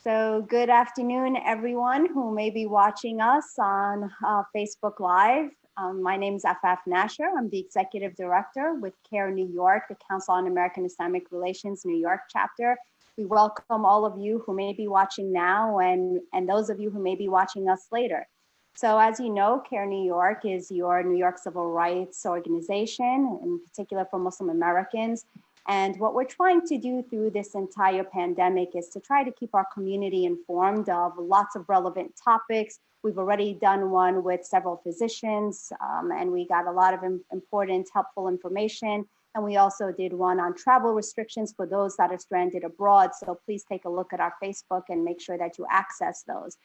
So good afternoon, everyone who may be watching us on Facebook Live. My name is Afaf Nasher. I'm the Executive Director with CARE New York, the Council on American Islamic Relations New York chapter. We welcome all of you who may be watching now and those of you who may be watching us later. So as you know, CARE New York is your New York civil rights organization, in particular for Muslim Americans. And what we're trying to do through this entire pandemic is to try to keep our community informed of lots of relevant topics. We've already done one with several physicians, and we got a lot of important, helpful information. And we also did one on travel restrictions for those that are stranded abroad. So please take a look at our Facebook and make sure that you access those.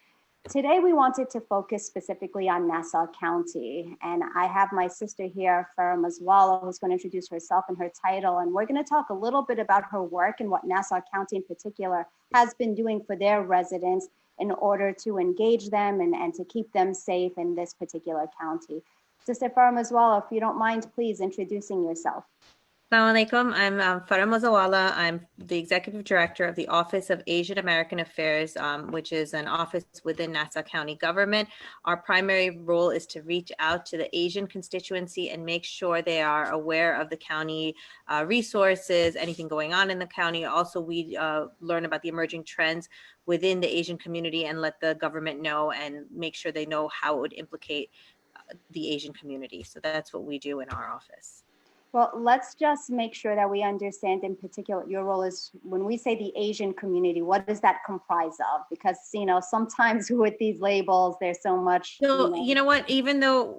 Today, we wanted to focus specifically on Nassau County, and I have my sister here, Farah Mazwala, who's going to introduce herself and her title, and we're going to talk a little bit about her work and what Nassau County in particular has been doing for their residents in order to engage them and to keep them safe in this particular county. Sister Farah Mazwala, if you don't mind, please introducing yourself. Assalamu alaikum. I'm Farah Mozawala. I'm the Executive Director of the Office of Asian American Affairs, which is an office within Nassau County government. Our primary role is to reach out to the Asian constituency and make sure they are aware of the county resources, anything going on in the county. Also, we learn about the emerging trends within the Asian community and let the government know and make sure they know how it would implicate the Asian community. So that's what we do in our office. Well, let's just make sure that we understand in particular your role is when we say the Asian community, what does that comprise of? Because, sometimes with these labels, there's so much. So, you know what, even though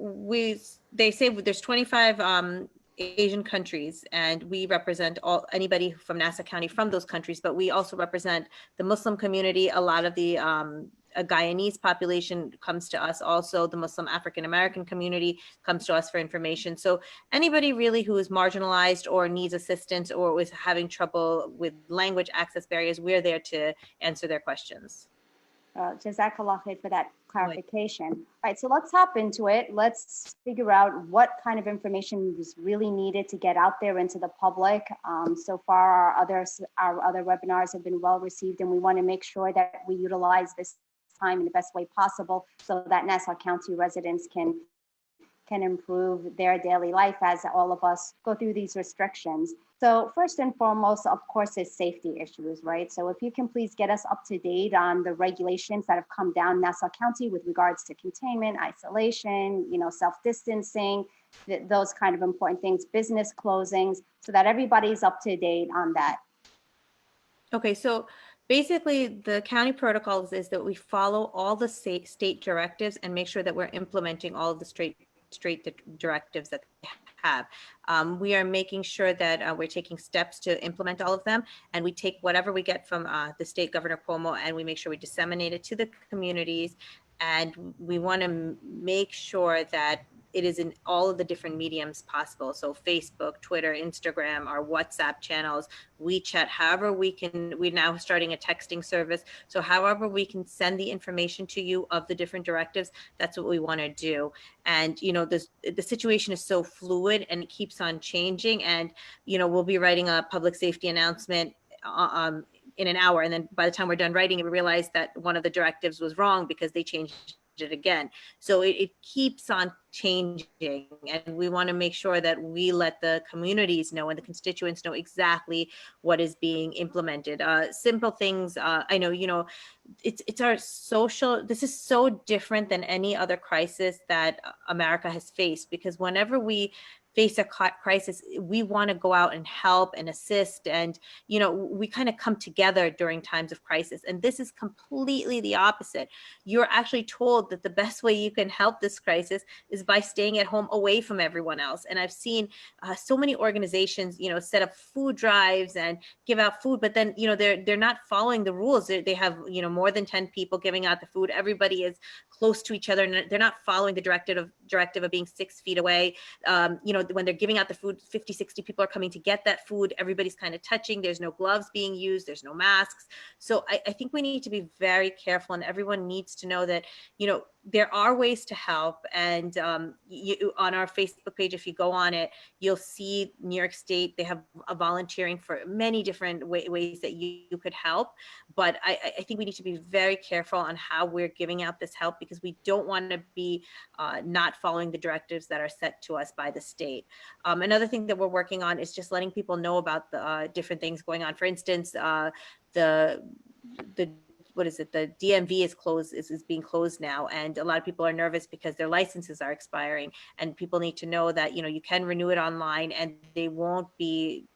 they say there's 25 Asian countries and we represent anybody from Nassau County from those countries, but we also represent the Muslim community. A lot of the a Guyanese population comes to us. Also, the Muslim African American community comes to us for information. So anybody really who is marginalized or needs assistance or is having trouble with language access barriers, we're there to answer their questions. Jazakallah khair for that clarification. All right, so let's hop into it. Let's figure out what kind of information is really needed to get out there into the public. So far, our other webinars have been well received, and we want to make sure that we utilize this time in the best way possible so that Nassau County residents can improve their daily life as all of us go through these restrictions. So first and foremost, of course, is safety issues, right? So if you can please get us up to date on the regulations that have come down Nassau County with regards to containment, isolation, self-distancing, those kind of important things, business closings, so that everybody's up to date on that. Okay, so basically, the county protocols is that we follow all the state directives and make sure that we're implementing all of the straight directives that they have. We are making sure that we're taking steps to implement all of them, and we take whatever we get from the state Governor Cuomo and we make sure we disseminate it to the communities. And we want to make sure that it is in all of the different mediums possible. So Facebook, Twitter, Instagram, our WhatsApp channels, WeChat, however we can, we're now starting a texting service. So however we can send the information to you of the different directives, that's what we want to do. And, the situation is so fluid and it keeps on changing. And, we'll be writing a public safety announcement in an hour. And then by the time we're done writing it, we realize that one of the directives was wrong because they changed it again. So it keeps on changing, and we want to make sure that we let the communities know and the constituents know exactly what is being implemented. Simple things. I know, it's our social. This is so different than any other crisis that America has faced, because whenever we face a crisis, we want to go out and help and assist. And, we kind of come together during times of crisis. And this is completely the opposite. You're actually told that the best way you can help this crisis is by staying at home away from everyone else. And I've seen so many organizations, set up food drives and give out food, but then, they're not following the rules. They have, more than 10 people giving out the food. Everybody is close to each other, and they're not following the directive of being 6 feet away. When they're giving out the food, 50, 60 people are coming to get that food. Everybody's kind of touching. There's no gloves being used. There's no masks. So I think we need to be very careful, and everyone needs to know that, there are ways to help. And on our Facebook page, if you go on it, you'll see New York State, they have a volunteering for many different ways that you could help. But I think we need to be very careful on how we're giving out this help, because we don't want to be not following the directives that are set to us by the state. Another thing that we're working on is just letting people know about the different things going on. For instance, the what is it? The DMV is closed, is being closed now, and a lot of people are nervous because their licenses are expiring. And people need to know that you can renew it online, and they won't be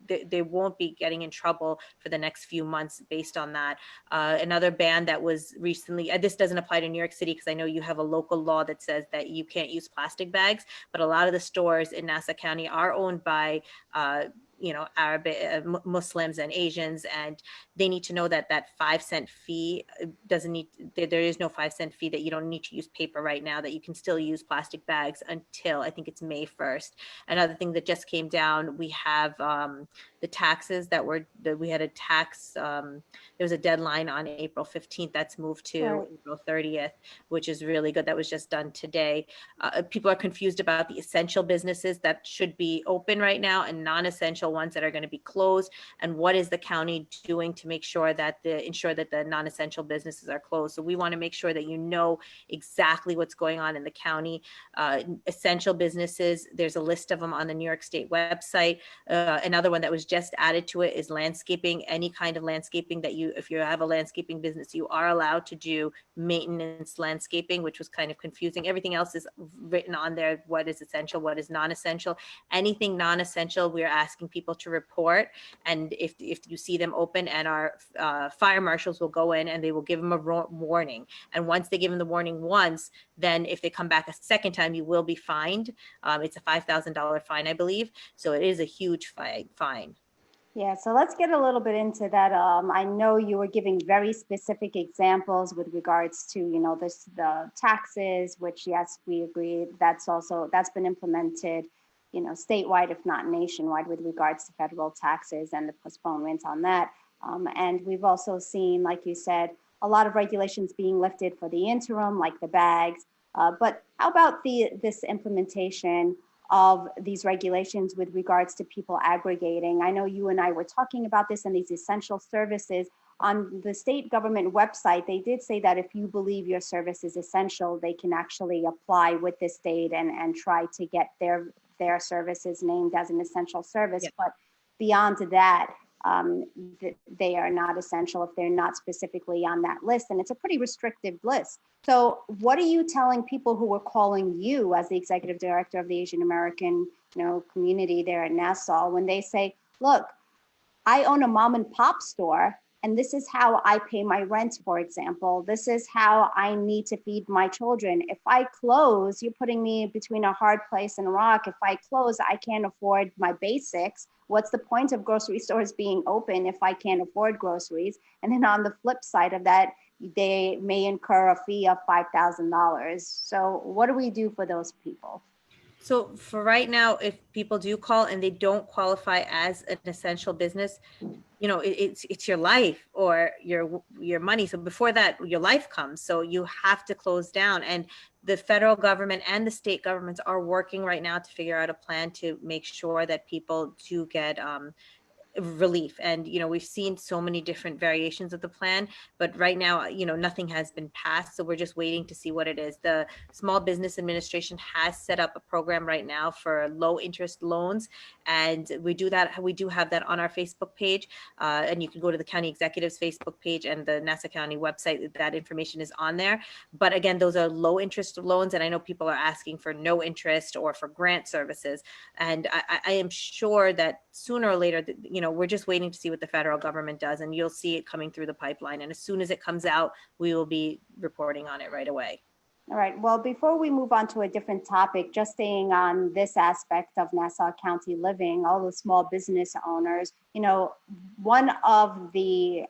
getting in trouble for the next few months based on that. Another ban that was recently, this doesn't apply to New York City because I know you have a local law that says that you can't use plastic bags, but a lot of the stores in Nassau County are owned by Arab Muslims and Asians, and they need to know that that 5-cent fee doesn't need, there is no 5-cent fee, that you don't need to use paper right now, that you can still use plastic bags until I think it's May 1st. Another thing that just came down, we have the taxes that we had a tax, there was a deadline on April 15th that's moved to Right. April 30th, which is really good. That was just done today. People are confused about the essential businesses that should be open right now and non-essential ones that are going to be closed, and what is the county doing to make sure that the non-essential businesses are closed. So we want to make sure that exactly what's going on in the county. Essential businesses, there's a list of them on the New York State website. Another one that was just added to it is landscaping. Any kind of landscaping that if you have a landscaping business, you are allowed to do maintenance landscaping, which was kind of confusing. Everything else is written on there, what is essential, what is non-essential. Anything non-essential, we're asking people to report. And if you see them open, and our fire marshals will go in and they will give them a warning. And once they give them the warning once, then if they come back a second time, you will be fined. It's a $5,000 fine, I believe. So it is a huge fine. Yeah, so let's get a little bit into that. I know you were giving very specific examples with regards to, the taxes, which yes, we agree that's been implemented, statewide, if not nationwide, with regards to federal taxes and the postponement on that. And we've also seen, like you said, a lot of regulations being lifted for the interim, like the bags. But how about this implementation of these regulations with regards to people aggregating? I know you and I were talking about this, and these essential services on the state government website, they did say that if you believe your service is essential, they can actually apply with the state and try to get their services named as an essential service. Yeah. But beyond that, they are not essential if they're not specifically on that list. And it's a pretty restrictive list. So what are you telling people who are calling you as the executive director of the Asian American, community there at Nassau, when they say, look, I own a mom and pop store, and this is how I pay my rent, for example. This is how I need to feed my children. If I close, you're putting me between a hard place and a rock. If I close, I can't afford my basics. What's the point of grocery stores being open if I can't afford groceries? And then on the flip side of that, they may incur a fee of $5,000. So what do we do for those people? So for right now, if people do call and they don't qualify as an essential business, it's your life or your money. So before that, your life comes. So you have to close down. And the federal government and the state governments are working right now to figure out a plan to make sure that people do get relief. And we've seen so many different variations of the plan, but right now nothing has been passed, so we're just waiting to see what it is. The Small Business Administration has set up a program right now for low interest loans, and we do have that on our Facebook page, and you can go to the county executive's Facebook page and the Nassau County website. That information is on there. But again, those are low interest loans, and I know people are asking for no interest or for grant services, and I am sure that sooner or later, we're just waiting to see what the federal government does, and you'll see it coming through the pipeline. And as soon as it comes out, we will be reporting on it right away. All right. Well, before we move on to a different topic, just staying on this aspect of Nassau County living, all the small business owners, one of the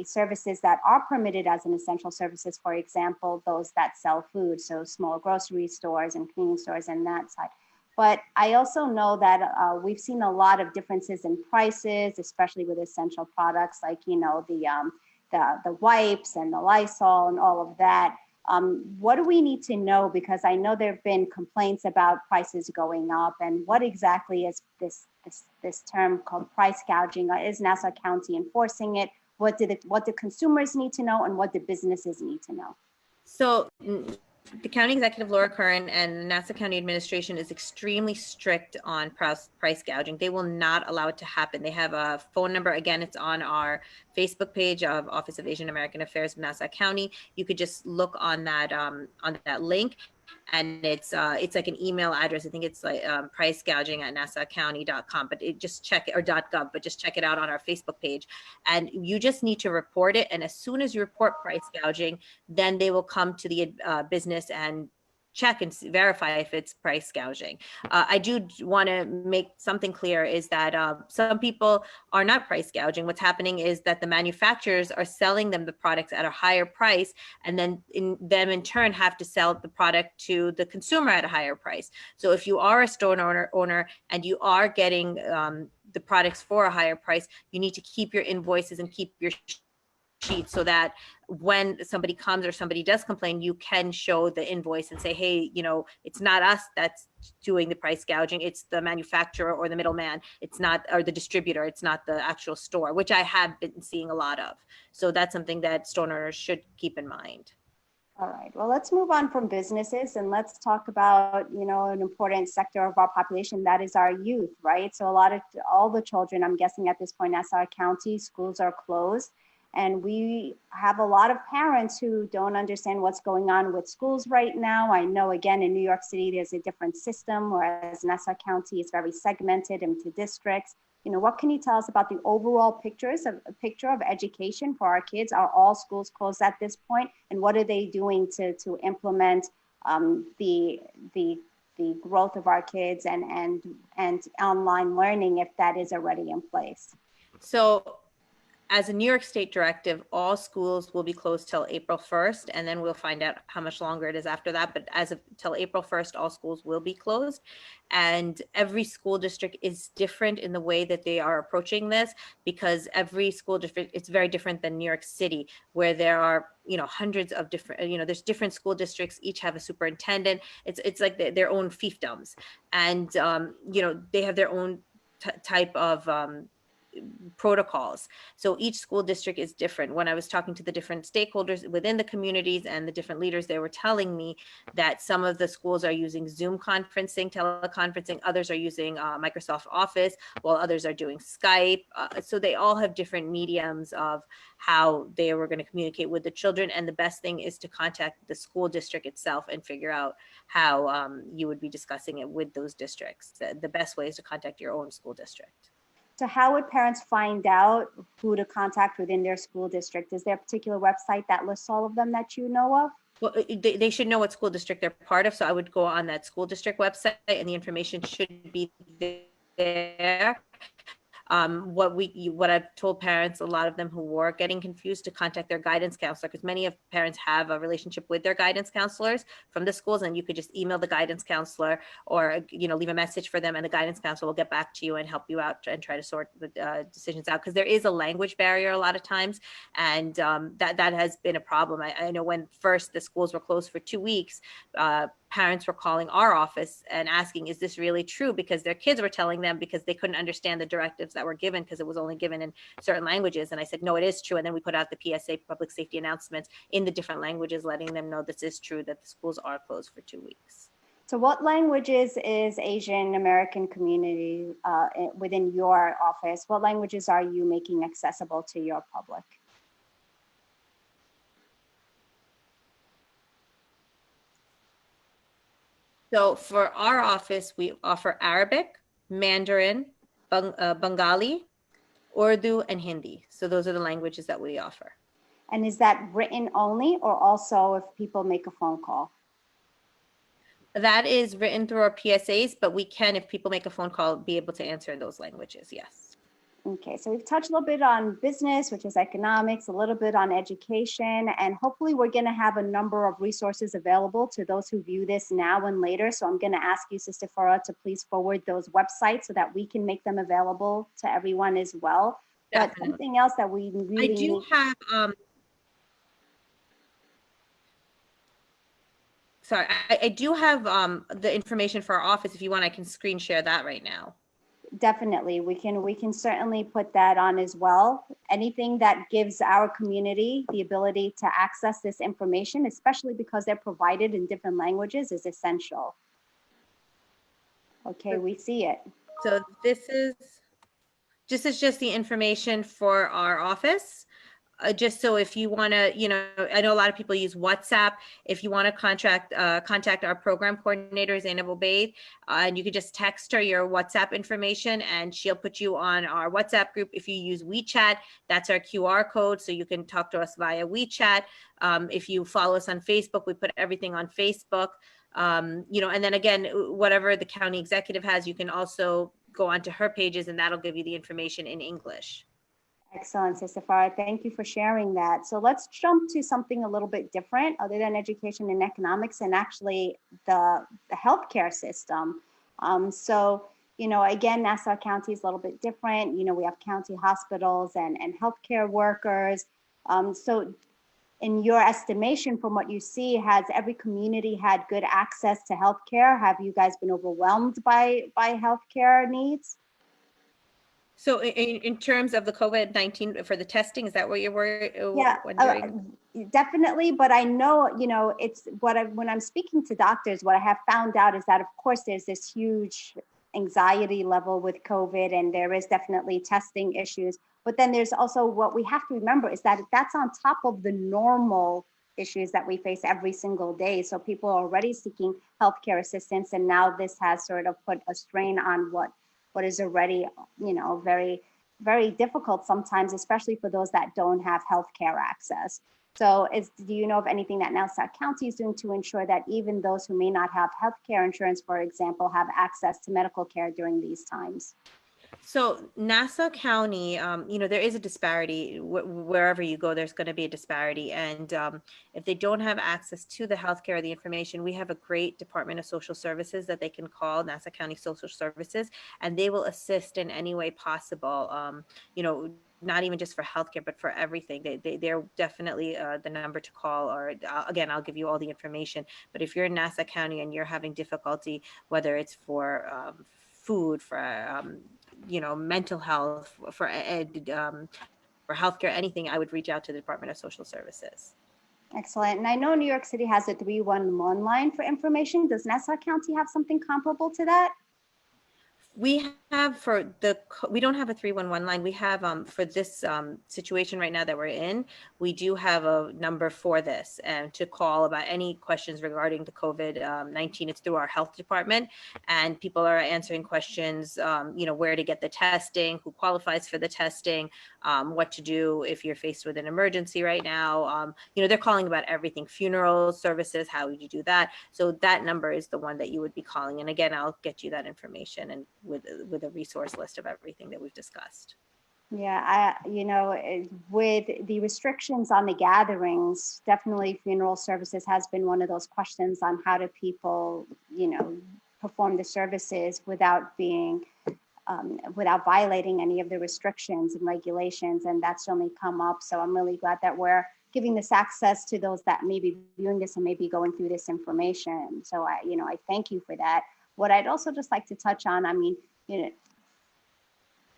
services that are permitted as an essential services, for example, those that sell food, so small grocery stores and cleaning stores and that side. But I also know that we've seen a lot of differences in prices, especially with essential products like, the wipes and the Lysol and all of that. What do we need to know? Because I know there have been complaints about prices going up, and what exactly is this term called price gouging? Is Nassau County enforcing it? What do consumers need to know, and what do businesses need to know? So the County Executive Laura Curran and Nassau County Administration is extremely strict on price gouging. They will not allow it to happen. They have a phone number. Again, it's on our Facebook page of Office of Asian American Affairs of Nassau County. You could just look on that link, and it's like an email address. I think it's like price gouging at nassaucounty.com, but just check it, or .gov, but just check it out on our Facebook page. And you just need to report it. And as soon as you report price gouging, then they will come to the business and check and verify if it's price gouging. I do want to make something clear, is that some people are not price gouging. What's happening is that the manufacturers are selling them the products at a higher price, and then in turn have to sell the product to the consumer at a higher price. So if you are a store owner and you are getting the products for a higher price, you need to keep your invoices and keep your sheet, so that when somebody comes or somebody does complain, you can show the invoice and say, hey, it's not us that's doing the price gouging, it's the manufacturer or the middleman. It's not, or the distributor, it's not the actual store, which I have been seeing a lot of. So that's something that store owners should keep in mind. All right, well, let's move on from businesses and let's talk about, an important sector of our population, that is our youth, right? So all the children, I'm guessing at this point, Nassau County schools are closed. And we have a lot of parents who don't understand what's going on with schools right now. I know, again, in New York City, there's a different system, whereas Nassau County is very segmented into districts. What can you tell us about the overall picture of education for our kids? Are all schools closed at this point? And what are they doing to implement the growth of our kids and online learning, if that is already in place? So as a New York State directive, all schools will be closed till April 1st, and then we'll find out how much longer it is after that. But as of till April 1st, all schools will be closed. And every school district is different in the way that they are approaching this, because every school district, it's very different than New York City, where there are, hundreds of different, there's different school districts, each have a superintendent. It's like their own fiefdoms. And, they have their own type of protocols. So each school district is different. When I was talking to the different stakeholders within the communities and the different leaders, they were telling me that some of the schools are using Zoom conferencing, teleconferencing, others are using Microsoft Office, while others are doing Skype. So they all have different mediums of how they were going to communicate with the children. And the best thing is to contact the school district itself and figure out how you would be discussing it with those districts. The best way is to contact your own school district. So how would parents find out who to contact within their school district? Is there a particular website that lists all of them that you know of? Well, they should know what school district they're part of. So I would go on that school district website, and the information should be there. What I've told parents, a lot of them who were getting confused, to contact their guidance counselor, because many of parents have a relationship with their guidance counselors from the schools, and you could just email the guidance counselor or leave a message for them, and the guidance counselor will get back to you and help you out and try to sort the decisions out, because there is a language barrier a lot of times, and that has been a problem. I know when first the schools were closed for 2 weeks, parents were calling our office and asking, is this really true? Because their kids were telling them, because they couldn't understand the directives that were given, because it was only given in certain languages. And I said, no, it is true. And then we put out the PSA, public safety announcements, in the different languages, letting them know this is true, that the schools are closed for 2 weeks. So what languages is Asian American community within your office? What languages are you making accessible to your public? So for our office, we offer Arabic, Mandarin, Bengali, Urdu, and Hindi. So those are the languages that we offer. And is that written only, or also if people make a phone call? That is written through our PSAs, but we can, if people make a phone call, be able to answer in those languages, yes. Okay, so we've touched a little bit on business, which is economics, a little bit on education, and hopefully we're going to have a number of resources available to those who view this now and later. So I'm going to ask you, Sister Farah, to please forward those websites so that we can make them available to everyone as well. Definitely. But something else that we really need. Sorry, I do have the information for our office. If you want, I can screen share that right now. Definitely, we can certainly put that on as well. Anything that gives our community the ability to access this information, especially because they're provided in different languages, is essential. Okay, we see it. So this is just the information for our office. Just so if you want to, I know a lot of people use WhatsApp. If you want to contact our program coordinator, Zainab Obaid, and you could just text her your WhatsApp information and she'll put you on our WhatsApp group. If you use WeChat, that's our QR code, so you can talk to us via WeChat. If you follow us on Facebook, we put everything on Facebook. And then again, whatever the county executive has, you can also go onto her pages and that'll give you the information in English. Excellent, Sister Farah. Thank you for sharing that. So let's jump to something a little bit different other than education and economics, and actually the healthcare system. Again, Nassau County is a little bit different. We have county hospitals and healthcare workers. So in your estimation, from what you see, has every community had good access to healthcare? Have you guys been overwhelmed by healthcare needs? So in terms of the COVID-19 for the testing, is that what you're Yeah, wondering? definitely. But I know, it's when I'm speaking to doctors, what I have found out is that, of course, there's this huge anxiety level with COVID, and there is definitely testing issues. But then there's also what we have to remember is that that's on top of the normal issues that we face every single day. So people are already seeking healthcare assistance, and now this has sort of put a strain on what is already, very, very difficult sometimes, especially for those that don't have healthcare access. So do you know of anything that Nassau County is doing to ensure that even those who may not have healthcare insurance, for example, have access to medical care during these times? So Nassau County, there is a disparity. Wherever you go, there's going to be a disparity. And if they don't have access to the healthcare or the information, we have a great Department of Social Services that they can call, Nassau County Social Services, and they will assist in any way possible. Not even just for healthcare, but for everything. They're definitely the number to call. Or again, I'll give you all the information. But if you're in Nassau County and you're having difficulty, whether it's for food, for mental health, for for healthcare, anything, I would reach out to the Department of Social Services. Excellent. And I know New York City has a 311 line for information. Does Nassau County have something comparable to that? We have we don't have a 311 line. We have for this situation right now that we're in, we do have a number for this and to call about any questions regarding the COVID-19. It's through our health department, and people are answering questions, where to get the testing, who qualifies for the testing, what to do if you're faced with an emergency right now. They're calling about everything, funeral services, how would you do that? So that number is the one that you would be calling. And again, I'll get you that information and with a resource list of everything that we've discussed. Yeah, with the restrictions on the gatherings, definitely funeral services has been one of those questions on how do people, perform the services without without violating any of the restrictions and regulations, and that's only come up. So I'm really glad that we're giving this access to those that may be viewing this and may be going through this information. So I thank you for that. What I'd also just like to touch on,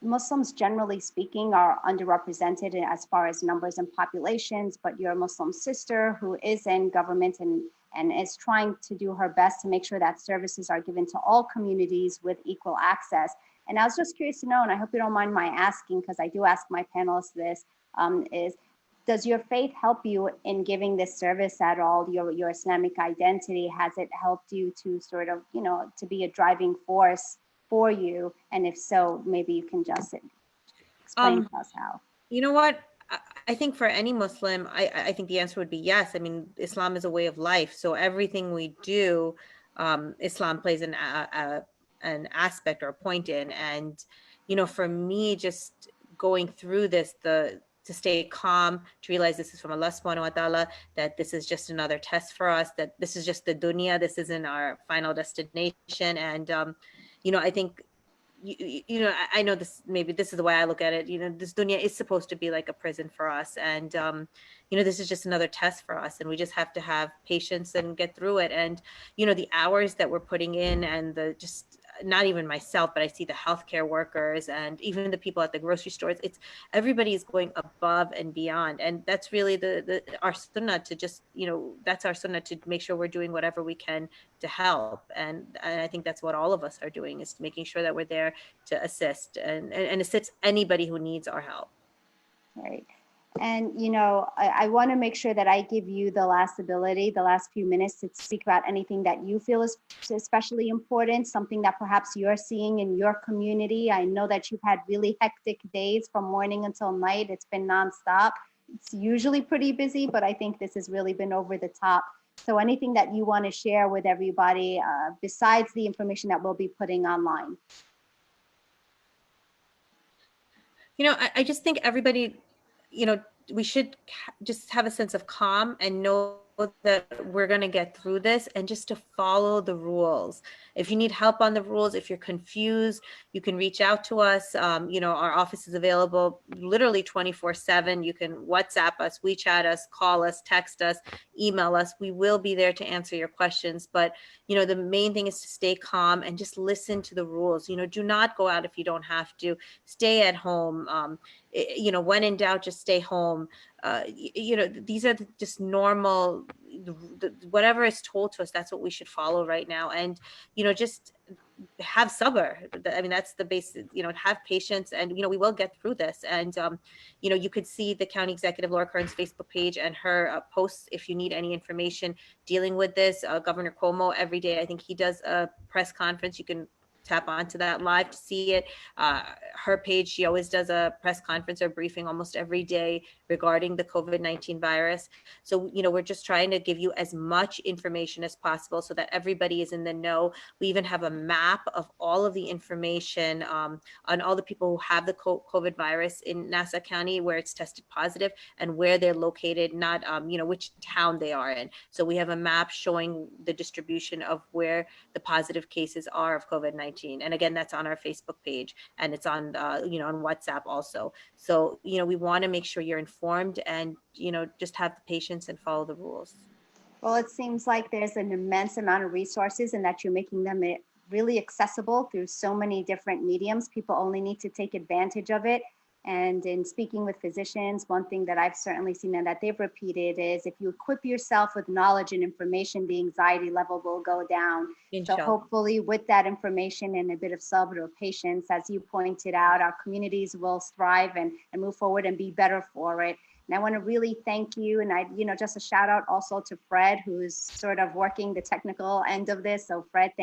Muslims, generally speaking, are underrepresented as far as numbers and populations, but your Muslim sister who is in government and is trying to do her best to make sure that services are given to all communities with equal access. And I was just curious to know, and I hope you don't mind my asking, because I do ask my panelists this, does your faith help you in giving this service at all? Your Islamic identity, has it helped you to sort of, to be a driving force for you? And if so, maybe you can just explain to us how. You know what? I think for any Muslim, I think the answer would be yes. I mean, Islam is a way of life. So everything we do, Islam plays an aspect or a point in. And, for me, just going through this, to stay calm, to realize this is from Allah subhanahu wa ta'ala, that this is just another test for us, that this is just the dunya, this isn't our final destination. And, I think I know this, maybe this is the way I look at it. This dunya is supposed to be like a prison for us. And, this is just another test for us. And we just have to have patience and get through it. And, the hours that we're putting in, and the just, not even myself, but I see the healthcare workers and even the people at the grocery stores. It's everybody is going above and beyond. And that's really our sunnah, to just, that's our sunnah, to make sure we're doing whatever we can to help. And I think that's what all of us are doing, is making sure that we're there to assist, and assist anybody who needs our help. Right. And, I want to make sure that I give you the last ability, the last few minutes, to speak about anything that you feel is especially important, something that perhaps you're seeing in your community. I know that you've had really hectic days from morning until night. It's been nonstop. It's usually pretty busy, but I think this has really been over the top. So anything that you want to share with everybody, besides the information that we'll be putting online? I just think everybody, we should just have a sense of calm and know that we're going to get through this, and just to follow the rules. If you need help on the rules, if you're confused, you can reach out to us. Our office is available literally 24/7. You can WhatsApp us, WeChat us, call us, text us, email us. We will be there to answer your questions. But, the main thing is to stay calm and just listen to the rules. Do not go out if you don't have to. Stay at home. When in doubt, just stay home. These are just normal, whatever is told to us, that's what we should follow right now. And, just have sabr. I mean, that's the basic, have patience, and, we will get through this. And, you could see the county executive, Laura Kern's Facebook page and her posts if you need any information dealing with this. Governor Cuomo, every day, I think he does a press conference. You can tap onto that live to see it. Her page, she always does a press conference or briefing almost every day regarding the COVID-19 virus. So, we're just trying to give you as much information as possible so that everybody is in the know. We even have a map of all of the information on all the people who have the COVID virus in Nassau County, where it's tested positive, and where they're located, not, which town they are in. So we have a map showing the distribution of where the positive cases are of COVID-19. And again, that's on our Facebook page, and it's on, on WhatsApp also. So, we want to make sure you're informed, and, just have the patience and follow the rules. Well, it seems like there's an immense amount of resources, and that you're making them really accessible through so many different mediums. People only need to take advantage of it. And in speaking with physicians, one thing that I've certainly seen and that they've repeated is, if you equip yourself with knowledge and information, the anxiety level will go down. So hopefully with that information and a bit of sabr or patience, as you pointed out, our communities will thrive and move forward and be better for it. And I want to really thank you. And just a shout out also to Fred, who's sort of working the technical end of this. So Fred, thank